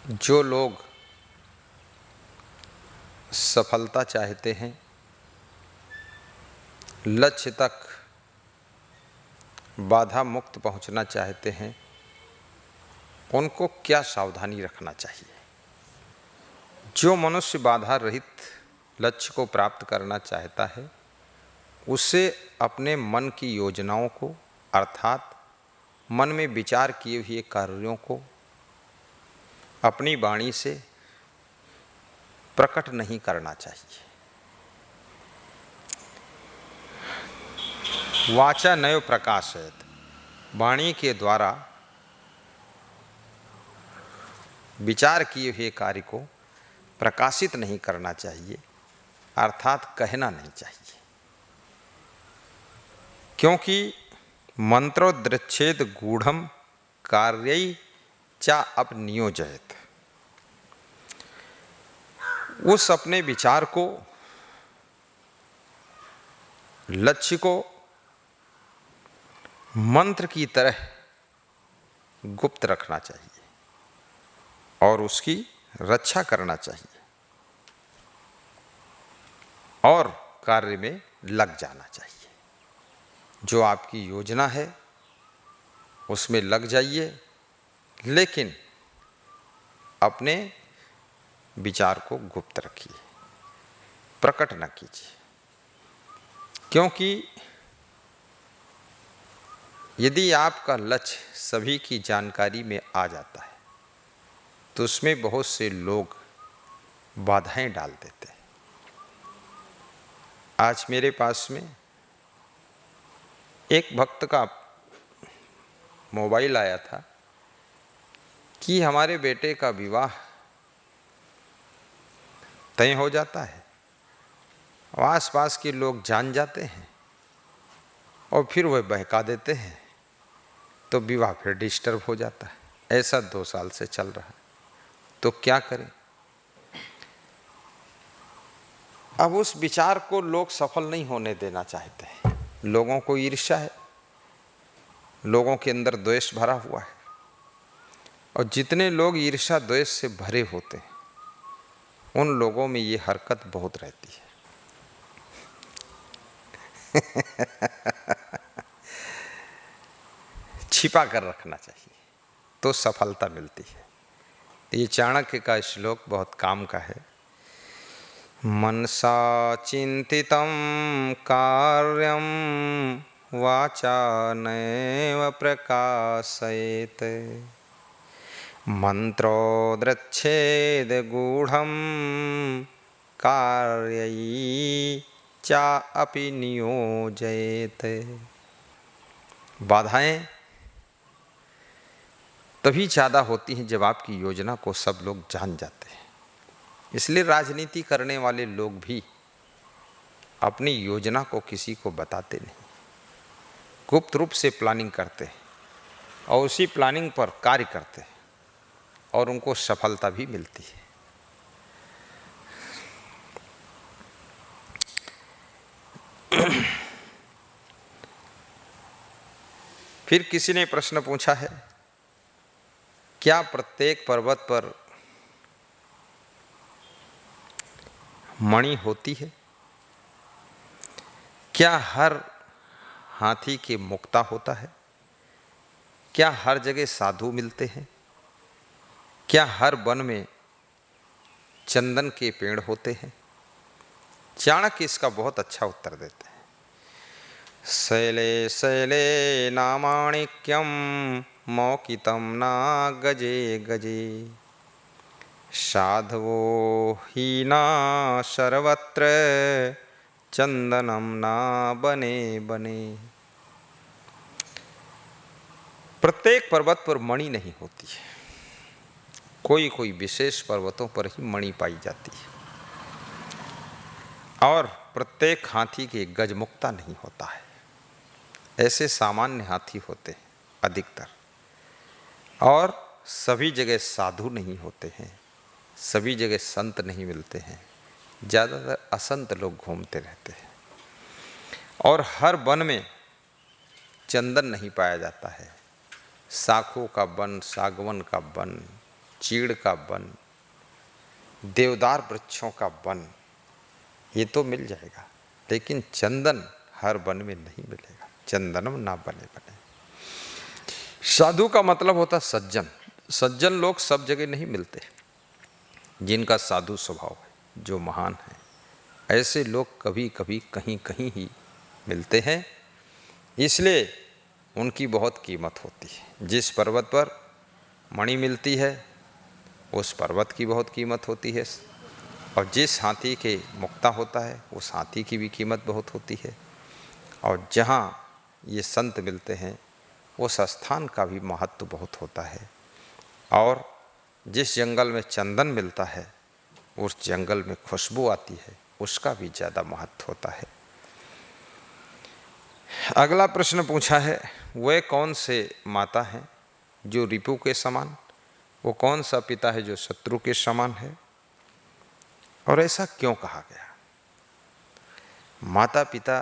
जो लोग सफलता चाहते हैं, लक्ष्य तक बाधा मुक्त पहुंचना चाहते हैं, उनको क्या सावधानी रखना चाहिए? जो मनुष्य बाधा रहित लक्ष्य को प्राप्त करना चाहता है, उसे अपने मन की योजनाओं को अर्थात मन में विचार किए हुए कार्यों को अपनी वाणी से प्रकट नहीं करना चाहिए। वाचा नयो प्रकाशयत, वाणी के द्वारा विचार किए हुए कार्य को प्रकाशित नहीं करना चाहिए, अर्थात कहना नहीं चाहिए। क्योंकि मंत्रोद्रच्छेद गूढ़म कार्यई चा अपनियोजयत, उस अपने विचार को, लक्ष्य को मंत्र की तरह गुप्त रखना चाहिए और उसकी रक्षा करना चाहिए और कार्य में लग जाना चाहिए। जो आपकी योजना है उसमें लग जाइए, लेकिन अपने विचार को गुप्त रखिए, प्रकट न कीजिए। क्योंकि यदि आपका लक्ष्य सभी की जानकारी में आ जाता है तो उसमें बहुत से लोग बाधाएं डाल देते हैं। आज मेरे पास में एक भक्त का मोबाइल आया था कि हमारे बेटे का विवाह तय हो जाता है, आसपास के लोग जान जाते हैं और फिर वह बहका देते हैं, तो विवाह फिर डिस्टर्ब हो जाता है। ऐसा 2 साल से चल रहा है, तो क्या करें? अब उस विचार को लोग सफल नहीं होने देना चाहते हैं। लोगों को ईर्ष्या है, लोगों के अंदर द्वेष भरा हुआ है, और जितने लोग ईर्ष्या द्वेष से भरे होते हैं उन लोगों में ये हरकत बहुत रहती है। छिपा कर रखना चाहिए तो सफलता मिलती है। ये चाणक्य का श्लोक बहुत काम का है। मनसा चिंतितं कार्यं वाचा नैव प्रकाशयेत, मंत्रोद्रच्छेद गूढ़ं कार्यई चा अपि नियोजयेत। बाधाएं तभी ज़्यादा होती हैं जब आपकी योजना को सब लोग जान जाते हैं। इसलिए राजनीति करने वाले लोग भी अपनी योजना को किसी को बताते नहीं, गुप्त रूप से प्लानिंग करते हैं और उसी प्लानिंग पर कार्य करते हैं और उनको सफलता भी मिलती है। फिर किसी ने प्रश्न पूछा है, क्या प्रत्येक पर्वत पर मणि होती है? क्या हर हाथी के मुक्ता होता है? क्या हर जगह साधु मिलते हैं? क्या हर वन में चंदन के पेड़ होते हैं? चाणक्य इसका बहुत अच्छा उत्तर देते हैं। शैले शैले नामाणिक्यम मौकितम ना गजे गजे, साधवो हीना सर्वत्र चंदनम ना बने बने। प्रत्येक पर्वत पर मणि नहीं होती है, कोई कोई विशेष पर्वतों पर ही मणि पाई जाती है। और प्रत्येक हाथी के गजमुक्ता नहीं होता है, ऐसे सामान्य हाथी होते हैं अधिकतर। और सभी जगह साधु नहीं होते हैं, सभी जगह संत नहीं मिलते हैं, ज़्यादातर असंत लोग घूमते रहते हैं। और हर वन में चंदन नहीं पाया जाता है, साखू का वन, सागवन का वन, चीड़ का वन, देवदार वृक्षों का वन, ये तो मिल जाएगा, लेकिन चंदन हर वन में नहीं मिलेगा। चंदनम ना बने बने। साधु का मतलब होता सज्जन। सज्जन लोग सब जगह नहीं मिलते, जिनका साधु स्वभाव है, जो महान है, ऐसे लोग कभी कभी कहीं कहीं ही मिलते हैं। इसलिए उनकी बहुत कीमत होती है। जिस पर्वत पर मणि मिलती है उस पर्वत की बहुत कीमत होती है, और जिस हाथी के मुक्ता होता है उस हाथी की भी कीमत बहुत होती है। और जहाँ ये संत मिलते हैं उस स्थान का भी महत्व बहुत होता है। और जिस जंगल में चंदन मिलता है उस जंगल में खुशबू आती है, उसका भी ज़्यादा महत्व होता है। अगला प्रश्न पूछा है, वे कौन से माता हैं जो रिपु के समान, वो कौन सा पिता है जो शत्रु के समान है, और ऐसा क्यों कहा गया? माता पिता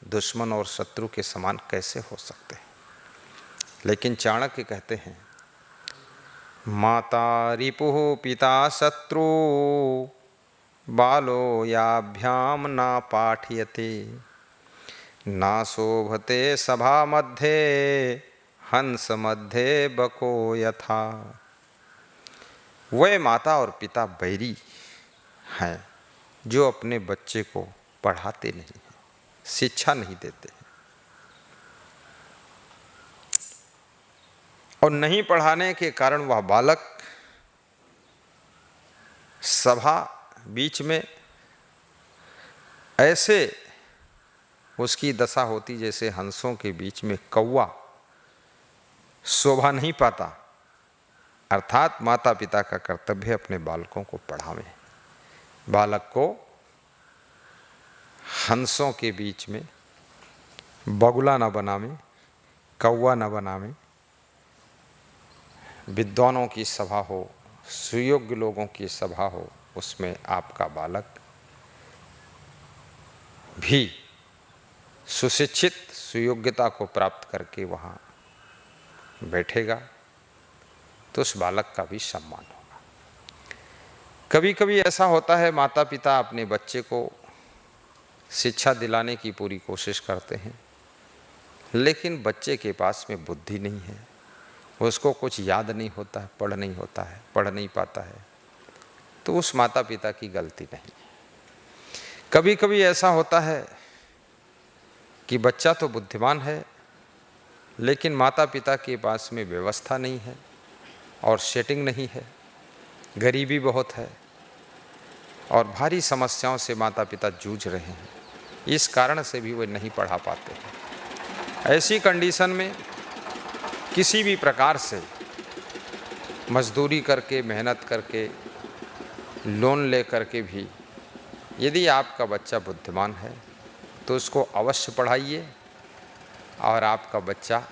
दुश्मन और शत्रु के समान कैसे हो सकते हैं? लेकिन चाणक्य कहते हैं, माता रिपुः पिता शत्रु बालो याभ्याम ना पाठयते ना शोभते सभा मध्ये हंस मध्ये बको यथा। वे माता और पिता बैरी हैं जो अपने बच्चे को पढ़ाते नहीं हैं, शिक्षा नहीं देते हैं, और नहीं पढ़ाने के कारण वह बालक सभा बीच में ऐसे उसकी दशा होती जैसे हंसों के बीच में कौवा शोभा नहीं पाता। अर्थात माता पिता का कर्तव्य अपने बालकों को पढ़ावें, बालक को हंसों के बीच में बगुला न बनावें, कौवा न बनावें। विद्वानों की सभा हो, सुयोग्य लोगों की सभा हो, उसमें आपका बालक भी सुशिक्षित सुयोग्यता को प्राप्त करके वहाँ बैठेगा तो उस बालक का भी सम्मान होगा। कभी कभी ऐसा होता है, माता पिता अपने बच्चे को शिक्षा दिलाने की पूरी कोशिश करते हैं, लेकिन बच्चे के पास में बुद्धि नहीं है, उसको कुछ याद नहीं होता है, पढ़ नहीं पाता है, तो उस माता पिता की गलती नहीं। कभी कभी ऐसा होता है कि बच्चा तो बुद्धिमान है, लेकिन माता पिता के पास में व्यवस्था नहीं है और सेटिंग नहीं है, गरीबी बहुत है और भारी समस्याओं से माता पिता जूझ रहे हैं, इस कारण से भी वे नहीं पढ़ा पाते हैं। ऐसी कंडीशन में किसी भी प्रकार से मजदूरी करके, मेहनत करके, लोन ले करके भी यदि आपका बच्चा बुद्धिमान है तो उसको अवश्य पढ़ाइए, और आपका बच्चा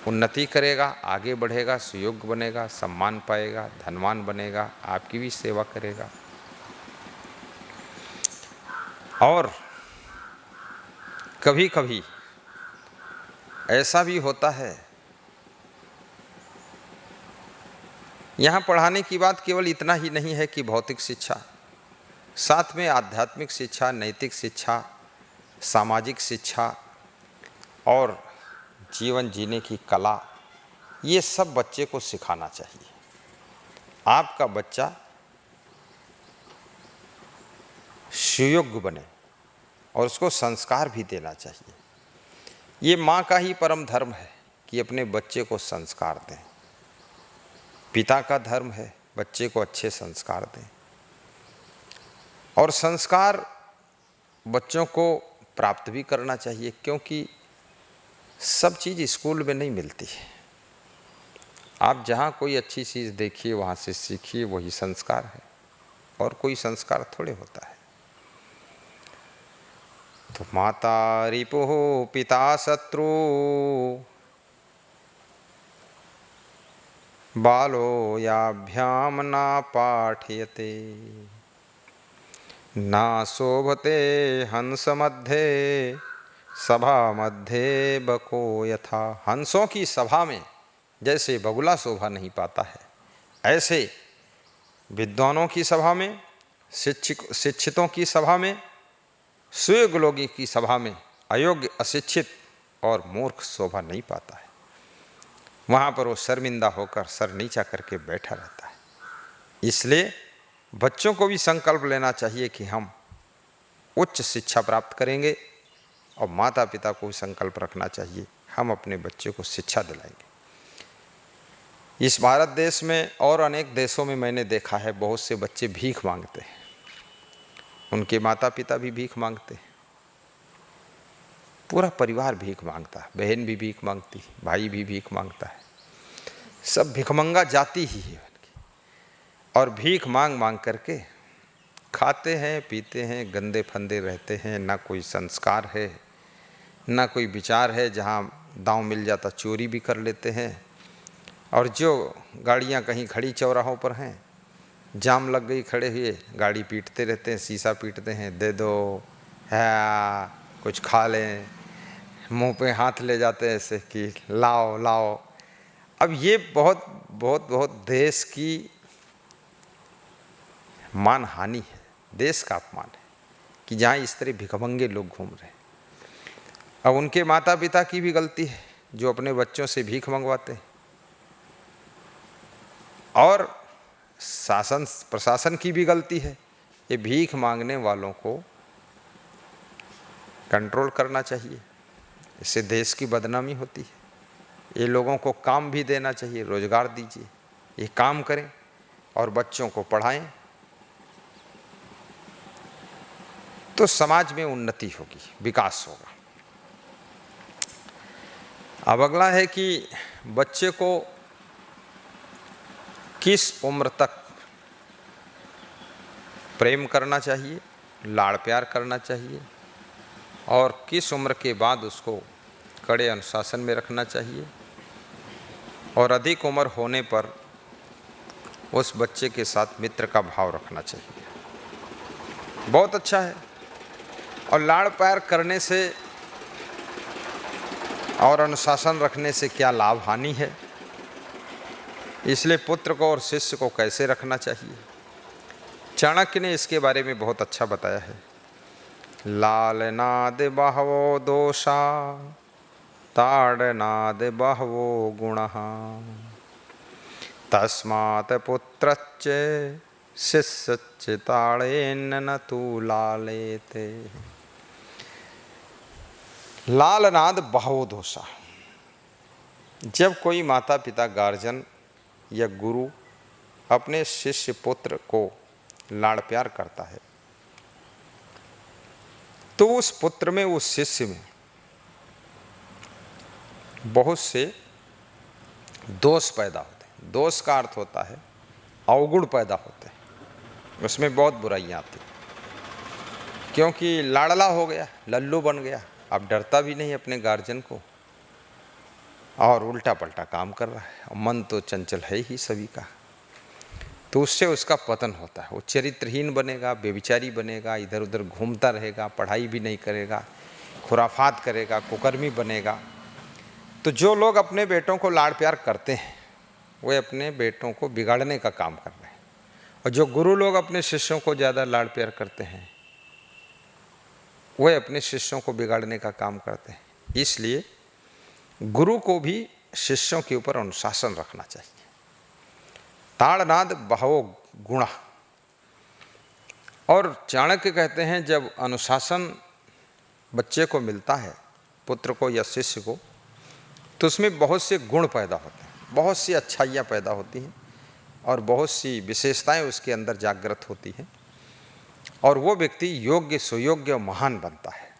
उन्नति करेगा, आगे बढ़ेगा, सुयोग्य बनेगा, सम्मान पाएगा, धनवान बनेगा, आपकी भी सेवा करेगा। और कभी कभी ऐसा भी होता है, यहाँ पढ़ाने की बात केवल इतना ही नहीं है कि भौतिक शिक्षा, साथ में आध्यात्मिक शिक्षा, नैतिक शिक्षा, सामाजिक शिक्षा और जीवन जीने की कला, ये सब बच्चे को सिखाना चाहिए। आपका बच्चा सुयोग्य बने और उसको संस्कार भी देना चाहिए। ये माँ का ही परम धर्म है कि अपने बच्चे को संस्कार दें, पिता का धर्म है बच्चे को अच्छे संस्कार दें। और संस्कार बच्चों को प्राप्त भी करना चाहिए, क्योंकि सब चीज़ स्कूल में नहीं मिलती है। आप जहाँ कोई अच्छी चीज़ देखिए वहाँ से सीखिए, वही संस्कार है, और कोई संस्कार थोड़े होता है। तो माता रिपुः पिता शत्रु बालो याभ्याम ना पाठयते ना शोभते हंस मध्ये सभा मध्ये बको यथा। हंसों की सभा में जैसे बगुला शोभा नहीं पाता है, ऐसे विद्वानों की सभा में, शिक्षितों की सभा में, सुयोग्य लोगों की सभा में अयोग्य, अशिक्षित और मूर्ख शोभा नहीं पाता है। वहाँ पर वो शर्मिंदा होकर सर नीचा करके बैठा रहता है। इसलिए बच्चों को भी संकल्प लेना चाहिए कि हम उच्च शिक्षा प्राप्त करेंगे, और माता पिता को भी संकल्प रखना चाहिए हम अपने बच्चे को शिक्षा दिलाएंगे। इस भारत देश में और अनेक देशों में मैंने देखा है, बहुत से बच्चे भीख मांगते हैं, उनके माता पिता भी भीख मांगते हैं, पूरा परिवार भीख मांगता है, बहन भी भीख मांगती है, भाई भी भीख मांगता है, सब भिखमंगा जाति ही है उनकी। और भीख मांग मांग करके खाते हैं, पीते हैं, गंदे फंदे रहते हैं, ना कोई संस्कार है, ना कोई विचार है। जहाँ दांव मिल जाता चोरी भी कर लेते हैं, और जो गाड़ियाँ कहीं खड़ी चौराहों पर हैं, जाम लग गई खड़े हुए, गाड़ी पीटते रहते हैं, शीशा पीटते हैं, दे दो है, कुछ खा लें, मुंह पे हाथ ले जाते हैं ऐसे कि लाओ लाओ। अब ये बहुत बहुत बहुत देश की मान हानि है, देश का अपमान है कि जहाँ इस तरह भिखमंगे लोग घूम रहे हैं। अब उनके माता पिता की भी गलती है जो अपने बच्चों से भीख मंगवाते हैं, और शासन प्रशासन की भी गलती है। ये भीख मांगने वालों को कंट्रोल करना चाहिए, इससे देश की बदनामी होती है। ये लोगों को काम भी देना चाहिए, रोजगार दीजिए, ये काम करें और बच्चों को पढ़ाएं, तो समाज में उन्नति होगी, विकास होगा। अब अगला है कि बच्चे को किस उम्र तक प्रेम करना चाहिए, लाड़ प्यार करना चाहिए, और किस उम्र के बाद उसको कड़े अनुशासन में रखना चाहिए, और अधिक उम्र होने पर उस बच्चे के साथ मित्र का भाव रखना चाहिए। बहुत अच्छा है। और लाड़ प्यार करने से और अनुशासन रखने से क्या लाभ हानि है, इसलिए पुत्र को और शिष्य को कैसे रखना चाहिए, चाणक्य ने इसके बारे में बहुत अच्छा बताया है। लालनाद बहवो दोषा, ताड़नाद बहवो गुणः, तस्मात् पुत्रच्च शिष्यच्च ताड़ेन न तु लालेते। लालनाद बहवो दोषा, जब कोई माता पिता, गार्जियन या गुरु अपने शिष्य पुत्र को लाड़ प्यार करता है, तो उस पुत्र में, उस शिष्य में बहुत से दोष पैदा होते हैं। दोष का अर्थ होता है अवगुण पैदा होते हैं, उसमें बहुत बुराइयां आती हैं, क्योंकि लाड़ला हो गया, लल्लू बन गया, अब डरता भी नहीं अपने गार्जियन को, और उल्टा पल्टा काम कर रहा है, और मन तो चंचल है ही सभी का, तो उससे उसका पतन होता है। वो चरित्रहीन बनेगा, बेविचारी बनेगा, इधर उधर घूमता रहेगा, पढ़ाई भी नहीं करेगा, खुराफात करेगा, कुकर्मी बनेगा। तो जो लोग अपने बेटों को लाड़ प्यार करते हैं वे अपने बेटों को बिगाड़ने का काम कर रहे हैं, और जो गुरु लोग अपने शिष्यों को ज़्यादा लाड़ प्यार करते हैं वे अपने शिष्यों को बिगाड़ने का काम करते हैं। इसलिए गुरु को भी शिष्यों के ऊपर अनुशासन रखना चाहिए। ताड़नाद बहवो गुणः, और चाणक्य कहते हैं जब अनुशासन बच्चे को मिलता है, पुत्र को या शिष्य को, तो उसमें बहुत से गुण पैदा होते हैं, बहुत सी अच्छाइयाँ पैदा होती हैं, और बहुत सी विशेषताएं उसके अंदर जागृत होती हैं, और वो व्यक्ति योग्य, सुयोग्य और महान बनता है।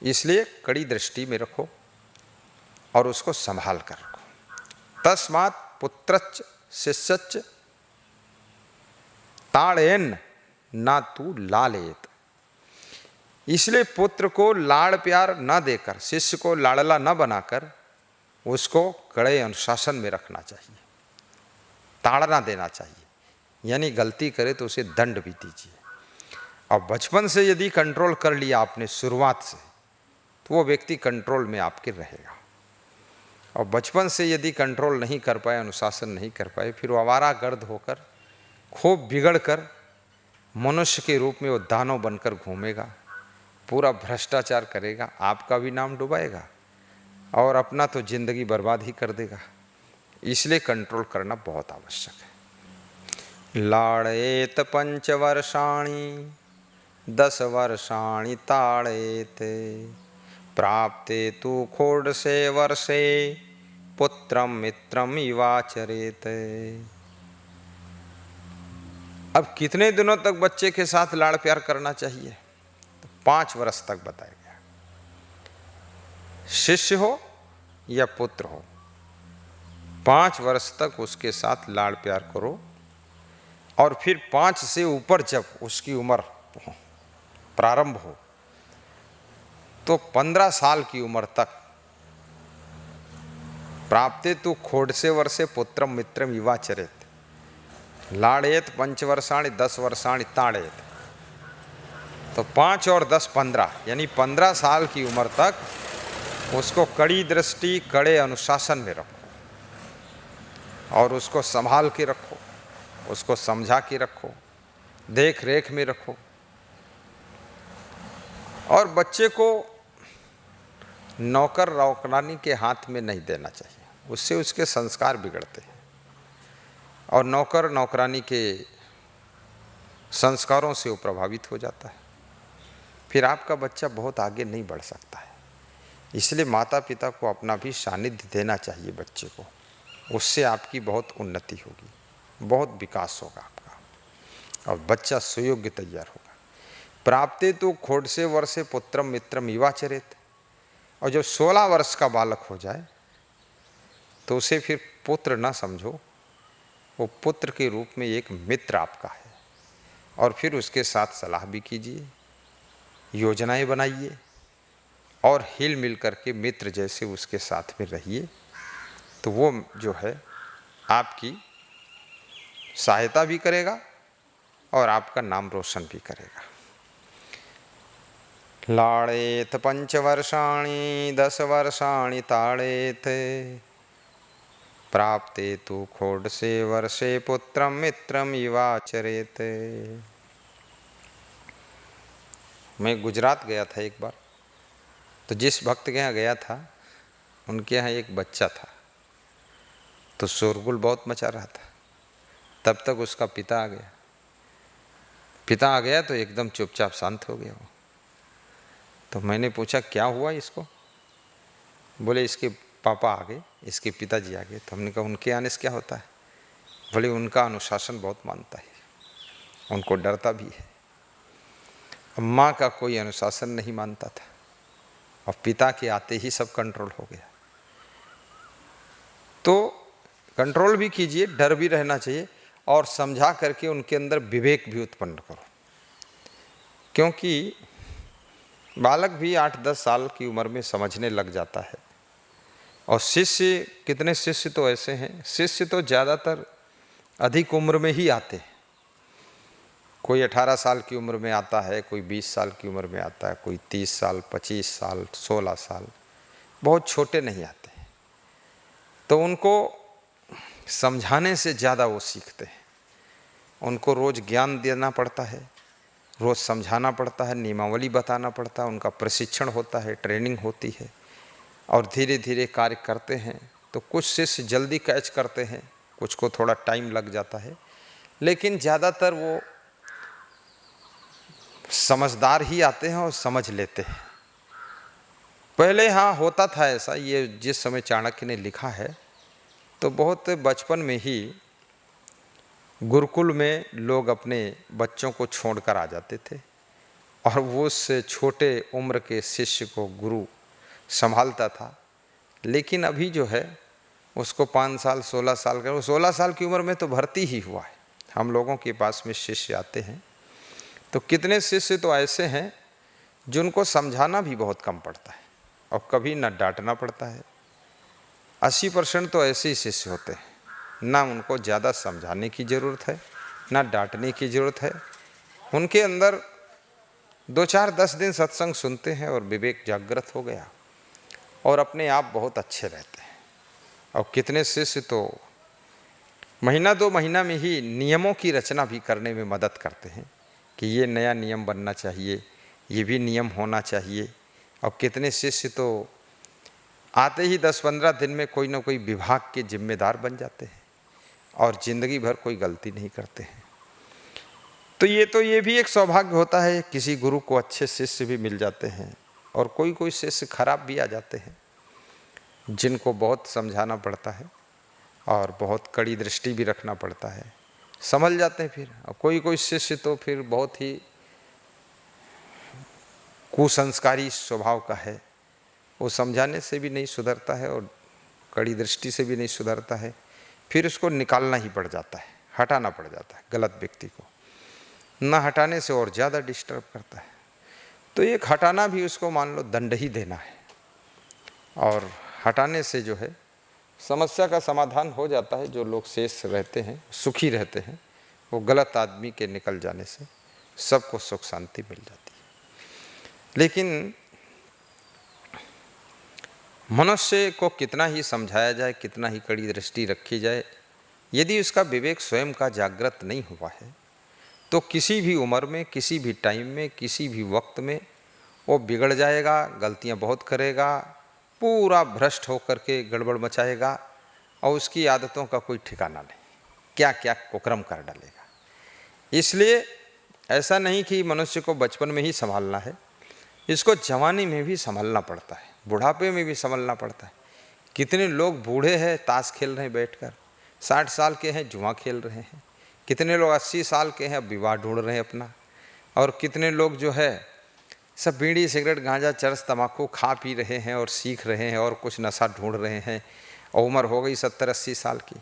इसलिए कड़ी दृष्टि में रखो और उसको संभाल कर रखो। तस्मात् पुत्रच्च शिष्यच्च ताड़ेन ना तू लालेत, इसलिए पुत्र को लाड़ प्यार न देकर, शिष्य को लाड़ला न बनाकर उसको कड़े अनुशासन में रखना चाहिए, ताड़ना देना चाहिए, यानी गलती करे तो उसे दंड भी दीजिए। और बचपन से यदि कंट्रोल कर लिया आपने शुरुआत से, तो वो व्यक्ति कंट्रोल में आपके रहेगा। और बचपन से यदि कंट्रोल नहीं कर पाए, अनुशासन नहीं कर पाए, फिर वो आवारागर्द होकर खूब बिगड़ कर मनुष्य के रूप में वो दानव बनकर घूमेगा, पूरा भ्रष्टाचार करेगा, आपका भी नाम डुबाएगा और अपना तो जिंदगी बर्बाद ही कर देगा। इसलिए कंट्रोल करना बहुत आवश्यक है। लाड़ेत 5 वर्षाणि 10 वर्षाणि ताड़ेत प्राप्ते तु षोडशे वर्षे पुत्रम मित्रम इवाचरेत। अब कितने दिनों तक बच्चे के साथ लाड़ प्यार करना चाहिए? तो 5 वर्ष तक बताया गया। शिष्य हो या पुत्र हो, 5 वर्ष तक उसके साथ लाड़ प्यार करो और फिर 5 से ऊपर जब उसकी उम्र प्रारंभ हो तो 15 साल की उम्र तक प्राप्ते तु षोडशे वर्षे पुत्रम मित्रम इवाचरेत लाड़ेत 5 वर्षाणि 10 वर्षाणि ताड़ेत। तो 5 और 10 15 यानी 15 साल की उम्र तक उसको कड़ी दृष्टि, कड़े अनुशासन में रखो और उसको संभाल के रखो, उसको समझा के रखो, देख रेख में रखो। और बच्चे को नौकर नौकरानी के हाथ में नहीं देना चाहिए, उससे उसके संस्कार बिगड़ते हैं और नौकर नौकरानी के संस्कारों से वो प्रभावित हो जाता है। फिर आपका बच्चा बहुत आगे नहीं बढ़ सकता है। इसलिए माता पिता को अपना भी सानिध्य देना चाहिए बच्चे को, उससे आपकी बहुत उन्नति होगी, बहुत विकास होगा आपका और बच्चा सुयोग्य तैयार होगा। प्राप्ते तो षोडशे वर्षे पुत्रम मित्रम इवाचरेत। और जब 16 वर्ष का बालक हो जाए तो उसे फिर पुत्र ना समझो, वो पुत्र के रूप में एक मित्र आपका है और फिर उसके साथ सलाह भी कीजिए, योजनाएं बनाइए और हिल मिल करके मित्र जैसे उसके साथ में रहिए। तो वो जो है आपकी सहायता भी करेगा और आपका नाम रोशन भी करेगा। लाड़ेत 5 वर्षाणि 10 वर्षाणि ताड़ेत प्राप्ते तु षोडशे वर्षे पुत्रम मित्रम इवाचरेत। मैं गुजरात गया था एक बार, तो जिस भक्त के यहाँ गया था उनके यहाँ एक बच्चा था, तो शोरगुल बहुत मचा रहा था। तब तक उसका पिता आ गया। पिता आ गया तो एकदम चुपचाप शांत हो गया वो। तो मैंने पूछा क्या हुआ इसको? बोले इसके पापा आ गए, इसके पिताजी आ गए। तो हमने कहा उनके आने से क्या होता है? बोले उनका अनुशासन बहुत मानता है, उनको डरता भी है। माँ का कोई अनुशासन नहीं मानता था और पिता के आते ही सब कंट्रोल हो गया। तो कंट्रोल भी कीजिए, डर भी रहना चाहिए और समझा करके उनके अंदर विवेक भी उत्पन्न करो, क्योंकि बालक भी 8-10 साल की उम्र में समझने लग जाता है। और शिष्य, कितने शिष्य तो ऐसे हैं, शिष्य तो ज़्यादातर अधिक उम्र में ही आते हैं। कोई 18 साल की उम्र में आता है, कोई 20 साल की उम्र में आता है, कोई 30 साल, 25 साल, 16 साल, बहुत छोटे नहीं आते हैं। तो उनको समझाने से ज़्यादा वो सीखते हैं। उनको रोज़ ज्ञान देना पड़ता है, रोज़ समझाना पड़ता है, नियमावली बताना पड़ता है, उनका प्रशिक्षण होता है, ट्रेनिंग होती है और धीरे धीरे कार्य करते हैं। तो कुछ शिष्य जल्दी कैच करते हैं, कुछ को थोड़ा टाइम लग जाता है, लेकिन ज़्यादातर वो समझदार ही आते हैं और समझ लेते हैं। पहले हाँ होता था ऐसा, ये जिस समय चाणक्य ने लिखा है तो बहुत बचपन में ही गुरुकुल में लोग अपने बच्चों को छोड़कर आ जाते थे और वो उस छोटे उम्र के शिष्य को गुरु संभालता था। लेकिन अभी जो है उसको 5 साल 16 साल का, वो 16 साल की उम्र में तो भर्ती ही हुआ है। हम लोगों के पास में शिष्य आते हैं तो कितने शिष्य तो ऐसे हैं जिनको समझाना भी बहुत कम पड़ता है और कभी ना डांटना पड़ता है। 80% तो ऐसे ही शिष्य होते हैं, ना उनको ज़्यादा समझाने की ज़रूरत है, ना डांटने की ज़रूरत है। उनके अंदर 2-4-10 दिन सत्संग सुनते हैं और विवेक जागृत हो गया और अपने आप बहुत अच्छे रहते हैं। और कितने शिष्य तो महीना 2 महीना में ही नियमों की रचना भी करने में मदद करते हैं कि ये नया नियम बनना चाहिए, ये भी नियम होना चाहिए। और कितने शिष्य तो आते ही 10-15 दिन में कोई ना कोई विभाग के जिम्मेदार बन जाते हैं और जिंदगी भर कोई गलती नहीं करते हैं। तो ये भी एक सौभाग्य होता है, किसी गुरु को अच्छे शिष्य भी मिल जाते हैं और कोई कोई शिष्य खराब भी आ जाते हैं जिनको बहुत समझाना पड़ता है और बहुत कड़ी दृष्टि भी रखना पड़ता है, संभल जाते हैं फिर। और कोई कोई शिष्य तो फिर बहुत ही कुसंस्कारी स्वभाव का है, वो समझाने से भी नहीं सुधरता है और कड़ी दृष्टि से भी नहीं सुधरता है, फिर उसको निकालना ही पड़ जाता है, हटाना पड़ जाता है गलत व्यक्ति को। ना हटाने से और ज़्यादा डिस्टर्ब करता है, तो एक हटाना भी उसको मान लो दंड ही देना है। और हटाने से जो है समस्या का समाधान हो जाता है। जो लोग शेष रहते हैं, सुखी रहते हैं, वो गलत आदमी के निकल जाने से सबको सुख शांति मिल जाती है। लेकिन मनुष्य को कितना ही समझाया जाए, कितना ही कड़ी दृष्टि रखी जाए, यदि उसका विवेक स्वयं का जागृत नहीं हुआ है तो किसी भी उम्र में, किसी भी टाइम में, किसी भी वक्त में वो बिगड़ जाएगा, गलतियां बहुत करेगा, पूरा भ्रष्ट होकर के गड़बड़ मचाएगा और उसकी आदतों का कोई ठिकाना नहीं, क्या क्या कुकर्म कर डालेगा। इसलिए ऐसा नहीं कि मनुष्य को बचपन में ही संभालना है, इसको जवानी में भी संभालना पड़ता है, बुढ़ापे में भी संभालना पड़ता है। कितने लोग बूढ़े हैं ताश खेल रहे हैं बैठकर, 60 साल के हैं जुआ खेल रहे हैं, कितने लोग 80 साल के हैं अब विवाह ढूंढ रहे हैं अपना, और कितने लोग जो है सब बीड़ी सिगरेट गांजा चरस तम्बाकू खा पी रहे हैं और सीख रहे हैं और कुछ नशा ढूंढ रहे हैं और उम्र हो गई 70-80 साल की।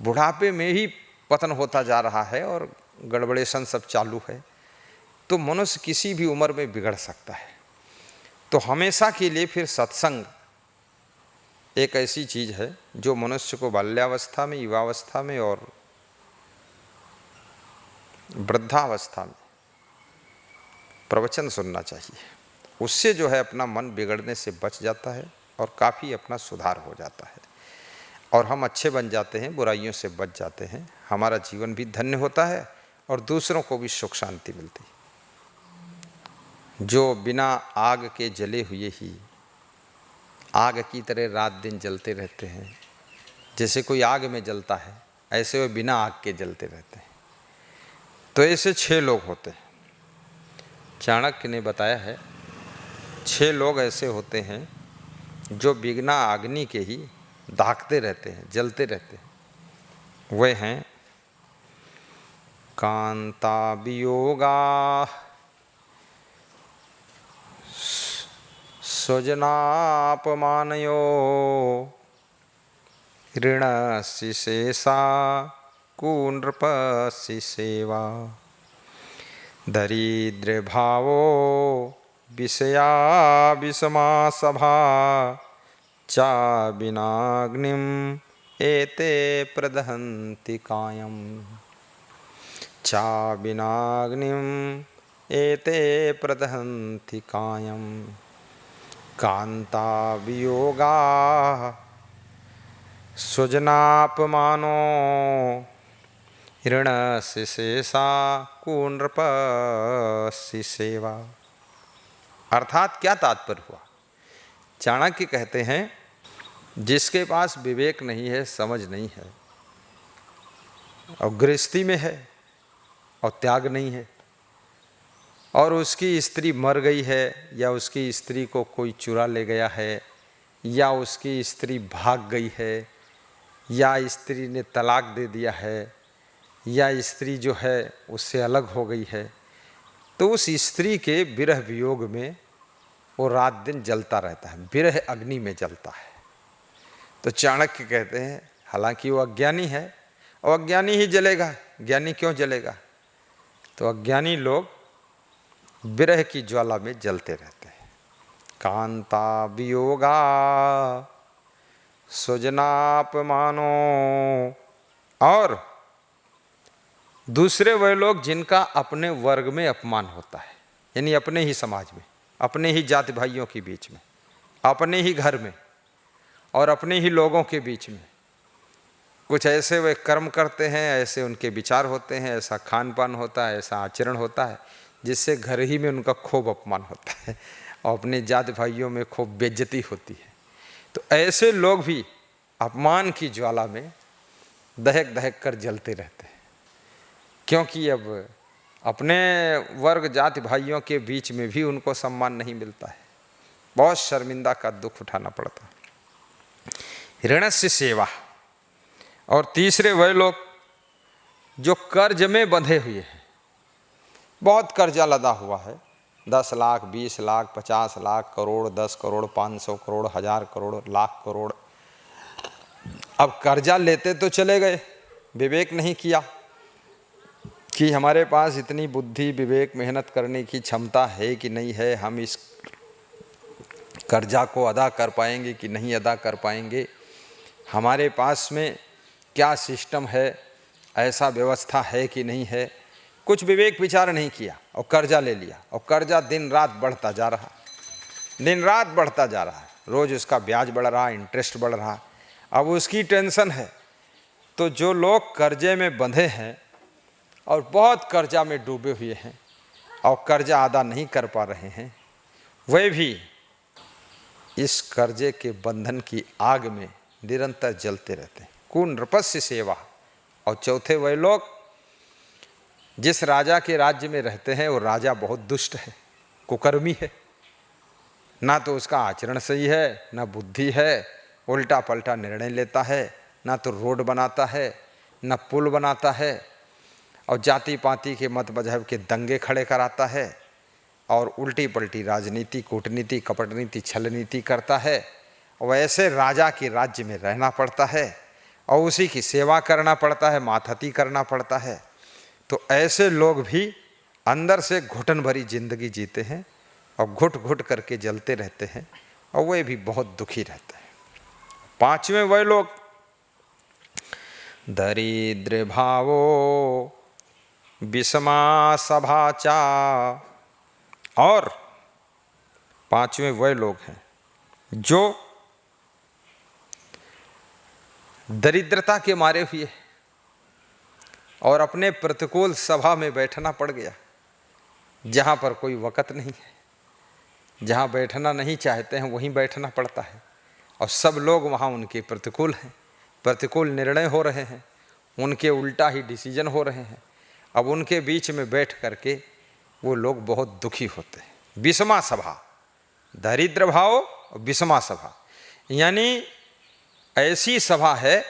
बुढ़ापे में ही पतन होता जा रहा है और गड़बड़ेशन सब चालू है। तो मनुष्य किसी भी उम्र में बिगड़ सकता है। तो हमेशा के लिए फिर सत्संग एक ऐसी चीज़ है जो मनुष्य को बाल्यावस्था में, युवावस्था में और वृद्धावस्था में प्रवचन सुनना चाहिए। उससे जो है अपना मन बिगड़ने से बच जाता है और काफ़ी अपना सुधार हो जाता है और हम अच्छे बन जाते हैं, बुराइयों से बच जाते हैं, हमारा जीवन भी धन्य होता है और दूसरों को भी सुख शांति मिलती है। जो बिना आग के जले हुए ही आग की तरह रात दिन जलते रहते हैं, जैसे कोई आग में जलता है ऐसे वे बिना आग के जलते रहते हैं। तो ऐसे 6 लोग होते हैं। चाणक्य ने बताया है 6 लोग ऐसे होते हैं जो बिना अग्नि के ही दागते रहते हैं, जलते रहते हैं। वे हैं कांता वियोगा, स्वजनापमानयो, ऋणस्य शेषा, कुनृपस्य सेवा, दरिद्रभावो विषया विषमा सभा, चा विनाग्निम एते प्रदहन्ति कायम, चा विनाग्निम एते प्रदहन्ति कायम, कांता वियोगा, स्वजनापमानो, ऋणस्य शेषा, कुनृपस्य सेवा। अर्थात क्या तात्पर्य हुआ? चाणक्य कहते हैं जिसके पास विवेक नहीं है, समझ नहीं है और गृहस्थी में है और त्याग नहीं है और उसकी स्त्री मर गई है या उसकी स्त्री को कोई चुरा ले गया है या उसकी स्त्री भाग गई है या स्त्री ने तलाक दे दिया है या स्त्री जो है उससे अलग हो गई है, तो उस स्त्री के विरह वियोग में वो रात दिन जलता रहता है, विरह अग्नि में जलता है। तो चाणक्य कहते हैं हालांकि वो अज्ञानी है और अज्ञानी ही जलेगा, ज्ञानी क्यों जलेगा? तो अज्ञानी लोग विरह की ज्वाला में जलते रहते हैं। कांता वियोगा, स्वजनापमानो, और दूसरे वह लोग जिनका अपने वर्ग में अपमान होता है, यानी अपने ही समाज में, अपने ही जाति भाइयों के बीच में, अपने ही घर में, और अपने ही लोगों के बीच में कुछ ऐसे वे कर्म करते हैं, ऐसे उनके विचार होते हैं, ऐसा खान पान होता है, ऐसा आचरण होता है, जिससे घर ही में उनका खूब अपमान होता है और अपने जात भाइयों में खूब बेइज्जती होती है। तो ऐसे लोग भी अपमान की ज्वाला में दहक दहक कर जलते रहते हैं, क्योंकि अब अपने वर्ग जाति भाइयों के बीच में भी उनको सम्मान नहीं मिलता है। बहुत शर्मिंदा का दुख उठाना पड़ता है। ऋणस्य सेवा। और तीसरे वह लोग जो कर्ज में बंधे हुए हैं, बहुत कर्जा लदा हुआ है, 10 लाख, 20 लाख, 50 लाख, करोड़, 10 करोड़, 500 करोड़, 1000 करोड़, लाख करोड़। अब कर्जा लेते तो चले गए, विवेक नहीं किया कि हमारे पास इतनी बुद्धि, विवेक, मेहनत करने की क्षमता है कि नहीं है, हम इस कर्जा को अदा कर पाएंगे कि नहीं अदा कर पाएंगे, हमारे पास में क्या सिस्टम है, ऐसा व्यवस्था है कि नहीं है। कुछ विवेक विचार नहीं किया और कर्जा ले लिया, और कर्जा दिन रात बढ़ता जा रहा, दिन रात बढ़ता जा रहा है, रोज उसका ब्याज बढ़ रहा, इंटरेस्ट बढ़ रहा। अब उसकी टेंशन है। तो जो लोग कर्जे में बंधे हैं और बहुत कर्जा में डूबे हुए हैं और कर्जा अदा नहीं कर पा रहे हैं, वे भी इस कर्जे के बंधन की आग में निरंतर जलते रहते हैं। कुन नृपस्य सेवा। और चौथे वह लोग जिस राजा के राज्य में रहते हैं, वो राजा बहुत दुष्ट है, कुकर्मी है, ना तो उसका आचरण सही है, ना बुद्धि है, उल्टा पलटा निर्णय लेता है, ना तो रोड बनाता है, ना पुल बनाता है, और जाति पाति के मत मजहब के दंगे खड़े कराता है, और उल्टी पलटी राजनीति, कूटनीति, कपटनीति, छल नीति करता है। और ऐसे राजा के राज्य में रहना पड़ता है और उसी की सेवा करना पड़ता है, मातहती करना पड़ता है। तो ऐसे लोग भी अंदर से घुटन भरी जिंदगी जीते हैं और घुट घुट करके जलते रहते हैं, और वे भी बहुत दुखी रहते हैं। पांचवें वह लोग दरिद्र भावो विषमा सभाचा। और पांचवें वह लोग हैं जो दरिद्रता के मारे हुए और अपने प्रतिकूल सभा में बैठना पड़ गया, जहाँ पर कोई वक़्त नहीं है, जहाँ बैठना नहीं चाहते हैं वहीं बैठना पड़ता है, और सब लोग वहाँ उनके प्रतिकूल हैं, प्रतिकूल निर्णय हो रहे हैं, उनके उल्टा ही डिसीजन हो रहे हैं। अब उनके बीच में बैठ करके वो लोग बहुत दुखी होते हैं। विषमा सभा, दरिद्र भाव, विषमा सभा, यानी ऐसी सभा है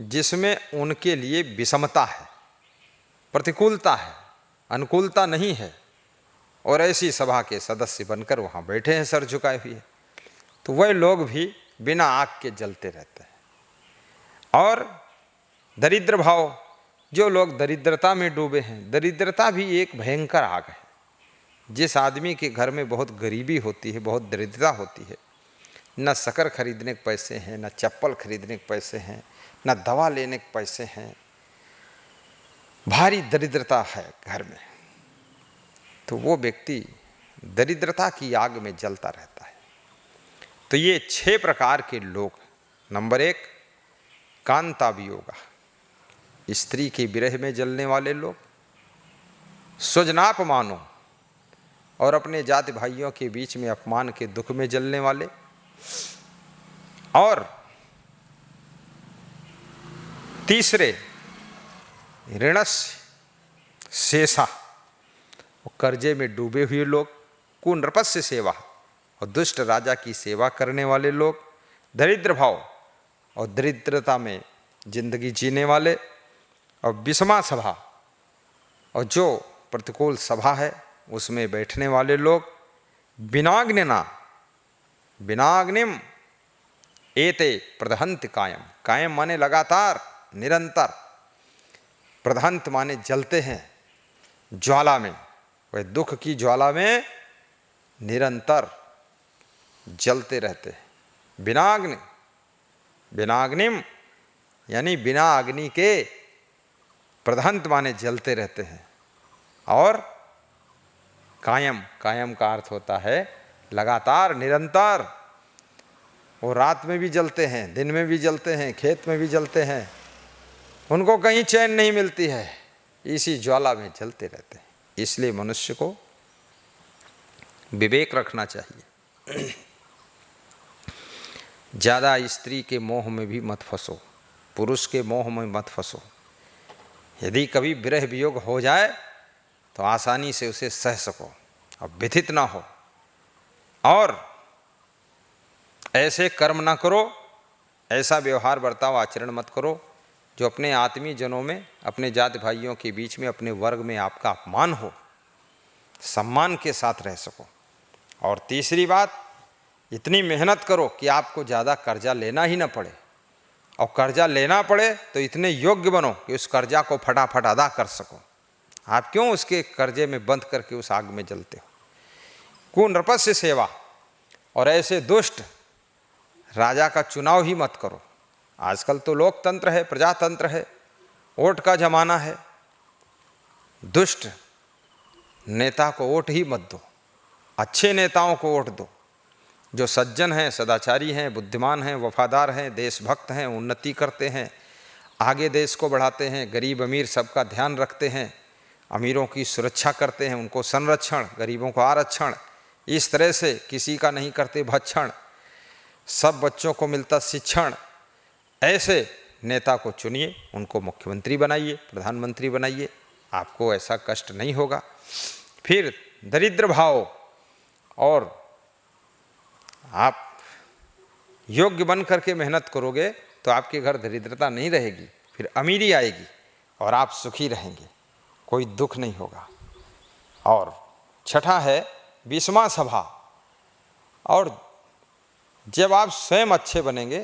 जिसमें उनके लिए विषमता है, प्रतिकूलता है, अनुकूलता नहीं है, और ऐसी सभा के सदस्य बनकर वहाँ बैठे हैं सर झुकाए हुए। तो वह लोग भी बिना आग के जलते रहते हैं। और दरिद्र भाव, जो लोग दरिद्रता में डूबे हैं, दरिद्रता भी एक भयंकर आग है। जिस आदमी के घर में बहुत गरीबी होती है, बहुत दरिद्रता होती है, न शक्कर खरीदने के पैसे हैं, न चप्पल खरीदने के पैसे हैं, न दवा लेने के पैसे हैं, भारी दरिद्रता है घर में, तो वो व्यक्ति दरिद्रता की आग में जलता रहता है। तो ये 6 प्रकार के लोग। नंबर 1 कांता वियोगा, स्त्री के विरह में जलने वाले लोग, स्वजनापमानो, और अपने जाति भाइयों के बीच में अपमान के दुख में जलने वाले, और तीसरे ऋणस्य शेषा, कर्जे में डूबे हुए लोग, कुनृपस्य सेवा, और दुष्ट राजा की सेवा करने वाले लोग, दरिद्र भाव और दरिद्रता में जिंदगी जीने वाले, और विषमा सभा, और जो प्रतिकूल सभा है उसमें बैठने वाले लोग, विनाग्निना, विनाग्निम एते प्रदहंत कायम, कायम माने लगातार, निरंतर, प्रदहंत माने जलते हैं ज्वाला में, वह दुख की ज्वाला में निरंतर जलते रहते हैं। बिनाग्नि, बिनाग्निम यानी बिना अग्नि के, प्रदहंत माने जलते रहते हैं। और कायम, कायम का अर्थ होता है लगातार, निरंतर, वो रात में भी जलते हैं, दिन में भी जलते हैं, खेत में भी जलते हैं, उनको कहीं चैन नहीं मिलती है, इसी ज्वाला में जलते रहते हैं। इसलिए मनुष्य को विवेक रखना चाहिए। ज़्यादा स्त्री के मोह में भी मत फंसो, पुरुष के मोह में मत फंसो। यदि कभी विरह वियोग हो जाए तो आसानी से उसे सह सको और व्यथित ना हो, और ऐसे कर्म ना करो, ऐसा व्यवहार बर्ताव आचरण मत करो जो अपने आत्मीय जनों में, अपने जाति भाइयों के बीच में, अपने वर्ग में आपका अपमान हो। सम्मान के साथ रह सको। और तीसरी बात, इतनी मेहनत करो कि आपको ज़्यादा कर्जा लेना ही ना पड़े, और कर्जा लेना पड़े तो इतने योग्य बनो कि उस कर्जा को फटाफट अदा कर सको। आप क्यों उसके कर्जे में बंद करके उस आग में जलते हो? कुनृपस्य सेवा, और ऐसे दुष्ट राजा का चुनाव ही मत करो। आजकल तो लोकतंत्र है, प्रजातंत्र है, वोट का जमाना है। दुष्ट नेता को वोट ही मत दो, अच्छे नेताओं को वोट दो, जो सज्जन हैं, सदाचारी हैं, बुद्धिमान हैं, वफादार हैं, देशभक्त हैं, उन्नति करते हैं, आगे देश को बढ़ाते हैं, गरीब अमीर सबका ध्यान रखते हैं, अमीरों की सुरक्षा करते हैं, उनको संरक्षण, गरीबों को आरक्षण, इस तरह से किसी का नहीं करते भक्षण, सब बच्चों को मिलता शिक्षण। ऐसे नेता को चुनिए, उनको मुख्यमंत्री बनाइए, प्रधानमंत्री बनाइए, आपको ऐसा कष्ट नहीं होगा। फिर दरिद्र भाव, और आप योग्य बन करके मेहनत करोगे तो आपके घर दरिद्रता नहीं रहेगी, फिर अमीरी आएगी और आप सुखी रहेंगे, कोई दुख नहीं होगा। और छठा है विषमा सभा, और जब आप स्वयं अच्छे बनेंगे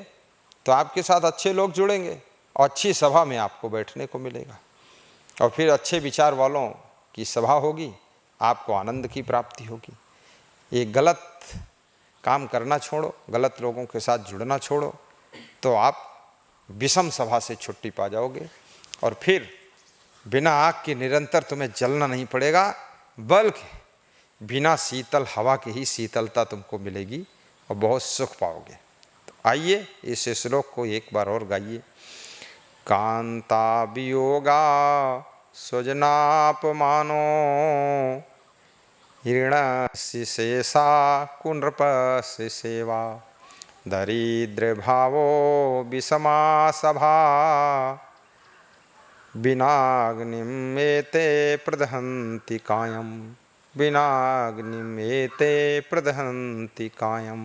तो आपके साथ अच्छे लोग जुड़ेंगे और अच्छी सभा में आपको बैठने को मिलेगा, और फिर अच्छे विचार वालों की सभा होगी, आपको आनंद की प्राप्ति होगी। ये गलत काम करना छोड़ो, गलत लोगों के साथ जुड़ना छोड़ो, तो आप विषम सभा से छुट्टी पा जाओगे, और फिर बिना आग के निरंतर तुम्हें जलना नहीं पड़ेगा, बल्कि बिना शीतल हवा की ही शीतलता तुमको मिलेगी और बहुत सुख पाओगे। तो आइए इस श्लोक को एक बार और गाइए। कांता वियोगा स्वजनापमानो ऋणस्य शेषा कुनृपस्य सेवा दरिद्र भावो विषमा सभा विनाग्निम एते प्रदहन्ति कायम विनाग्निम एते प्रदहन्ति कायम।